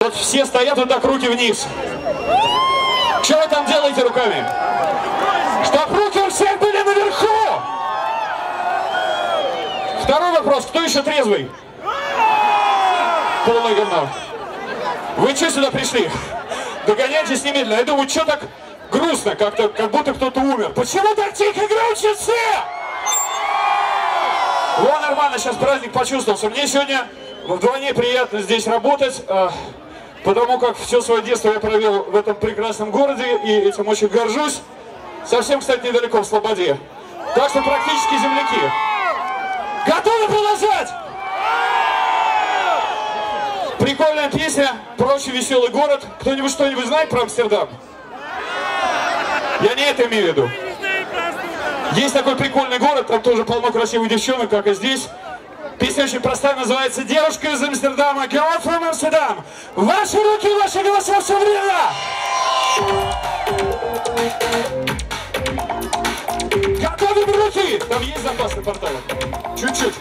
Вот все стоят вот так, руки вниз. Что вы там делаете руками? Чтоб руки у всех были наверху! Второй вопрос. Кто еще трезвый? Полное говно. Вы что сюда пришли? Догоняйтесь немедленно. Я думаю, что так грустно, как будто кто-то умер. Почему так тихо громче все? Во, нормально, сейчас праздник почувствовался. Мне сегодня вдвойне приятно здесь работать, потому как все свое детство я провел в этом прекрасном городе, и этим очень горжусь. Совсем, кстати, недалеко, в Слободе. Так что практически земляки. Готовы продолжать? Прикольная песня про очень веселый город. Кто-нибудь что-нибудь знает про Амстердам? Я не это имею в виду. Есть такой прикольный город, там тоже полно красивых девчонок, как и здесь. Песня очень простая, называется «Девушка из Амстердама», «Girl from Amsterdam». Ваши руки, ваши голоса все время! Готовим руки! Там есть запас на порталах? Чуть-чуть.